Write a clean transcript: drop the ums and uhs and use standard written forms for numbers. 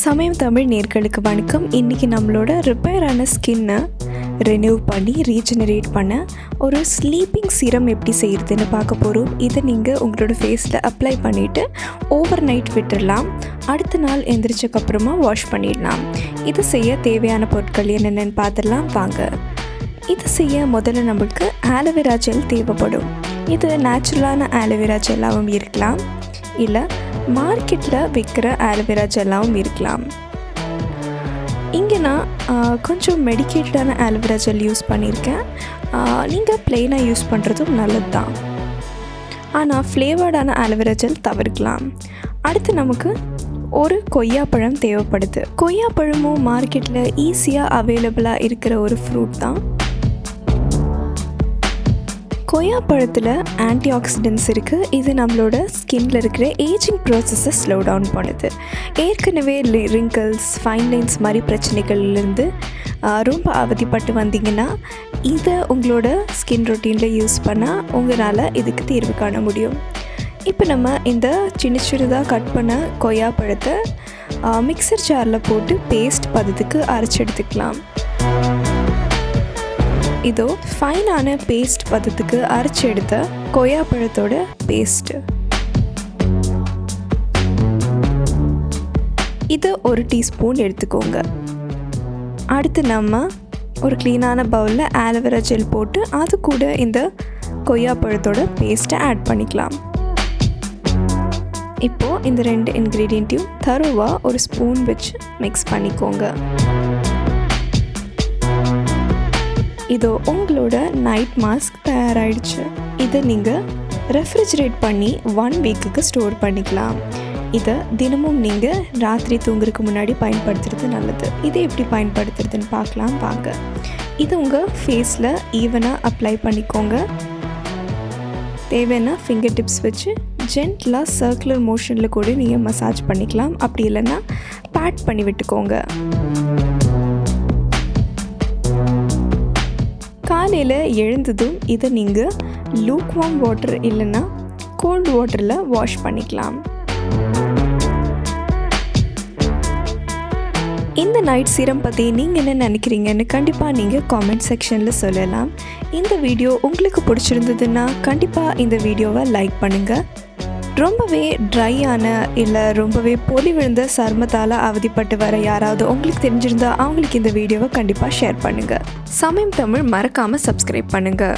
சமயம் தமிழ் நேர்களுக்கு வணக்கம். இன்றைக்கி நம்மளோட ரிப்பேரான ஸ்கின்னை ரினியூ பண்ணி ரீஜெனரேட் பண்ண ஒரு ஸ்லீப்பிங் சீரம் எப்படி செய்கிறதுன்னு பார்க்க போகிறோம். இதை நீங்கள் உங்களோட ஃபேஸில் அப்ளை பண்ணிவிட்டு ஓவர் நைட் விட்டுடலாம். அடுத்த நாள் எந்திரிச்சக்கப்புறமா வாஷ் பண்ணிடலாம். இது செய்ய தேவையான பொருட்கள் என்னென்னு பார்த்துடலாம் வாங்க. இது செய்ய முதல்ல நம்மளுக்கு ஆலோவேரா ஜெல் தேவைப்படும். இது நேச்சுரலான ஆலோவேரா ஜெல்லாகவும் இருக்கலாம், இல்லை மார்க்கெட்டில் விற்கிற ஆலோவேரா ஜெல்லாகவும் இருக்கலாம். இங்கே நான் கொஞ்சம் மெடிக்கேட்டடான ஆலோவேரா ஜெல் யூஸ் பண்ணியிருக்கேன். நீங்கள் ப்ளெயினாக யூஸ் பண்ணுறதும் நல்லது தான், ஆனால் ஃப்ளேவர்டான ஆலோவேரா ஜெல் தவிர்க்கலாம். அடுத்து நமக்கு ஒரு கொய்யாப்பழம் தேவைப்படுது. கொய்யாப்பழமும் மார்க்கெட்டில் ஈஸியாக அவைலபிளாக இருக்கிற ஒரு ஃப்ரூட் தான். கொய்யாப்பழத்தில் ஆன்டி ஆக்சிடென்ட்ஸ் இருக்குது. இது நம்மளோட ஸ்கின்னில் இருக்கிற ஏஜிங் ப்ராசஸை ஸ்லோ டவுன் பண்ணுது. ஏற்கனவே ரிங்கிள்ஸ், ஃபைன் லைன்ஸ் மாதிரி பிரச்சனைகள்லேருந்து ரொம்ப அவதிப்பட்டு வந்தீங்கன்னா இதை உங்களோட ஸ்கின் ரொட்டீனில் யூஸ் பண்ணால் உங்களால் இதுக்கு தீர்வு காண முடியும். இப்போ நம்ம இந்த சின்ன சின்னதாக கட் பண்ண கொய்யாப்பழத்தை மிக்சர் ஜாரில் போட்டு பேஸ்ட் பதத்துக்கு அரைச்சி எடுத்துக்கலாம். இதோ ஃபைனான பேஸ்ட் பதத்துக்கு அரைச்சி எடுத்த கொய்யாப்பழத்தோட பேஸ்ட்டு. இது ஒரு டீஸ்பூன் எடுத்துக்கோங்க. அடுத்து நம்ம ஒரு க்ளீனான பவுலில் ஆலோவேரா ஜெல் போட்டு அது கூட இந்த கொய்யாப்பழத்தோட பேஸ்ட்டை ஆட் பண்ணிக்கலாம். இப்போது இந்த ரெண்டு இன்க்ரீடியண்ட்டையும் தரோவாக ஒரு ஸ்பூன் வச்சு மிக்ஸ் பண்ணிக்கோங்க. இதோ உங்களோட நைட் மாஸ்க் தயாராகிடுச்சு. இதை நீங்கள் ரெஃப்ரிஜரேட் பண்ணி 1 வீக்குக்கு ஸ்டோர் பண்ணிக்கலாம். இதை தினமும் நீங்கள் ராத்திரி தூங்குறதுக்கு முன்னாடி பயன்படுத்துறது நல்லது. இதை எப்படி பயன்படுத்துறதுன்னு பார்க்கலாம் வாங்க. இது உங்கள் ஃபேஸில் ஈவனாக அப்ளை பண்ணிக்கோங்க. தேவைன்னா ஃபிங்கர் டிப்ஸ் வச்சு ஜென்டலாக சர்க்குலர் மோஷனில் கூட நீங்கள் மசாஜ் பண்ணிக்கலாம். அப்படி இல்லைன்னா பேட் பண்ணி விட்டுக்கோங்க. காலையில் எழுந்ததும் இதை நீங்கள் லூக்வார்ம் வாட்டர் இல்லைன்னா கோல்டு வாட்டரில் வாஷ் பண்ணிக்கலாம். இந்த நைட் சீரம் பற்றி நீங்கள் என்ன நினைக்கிறீங்கன்னு கண்டிப்பாக நீங்கள் காமெண்ட் செக்ஷனில் சொல்லலாம். இந்த வீடியோ உங்களுக்கு பிடிச்சிருந்ததுன்னா கண்டிப்பாக இந்த வீடியோவை லைக் பண்ணுங்கள். ரொம்பவே ட்ரையான இல்லை ரொம்பவே பொலி விழுந்த சருமத்தால் அவதிப்பட்டு வர யாராவது உங்களுக்கு தெரிஞ்சிருந்தால் அவங்களுக்கு இந்த வீடியோவை கண்டிப்பாக ஷேர் பண்ணுங்கள். சமயம் தமிழ் மறக்காமல் சப்ஸ்கிரைப் பண்ணுங்கள்.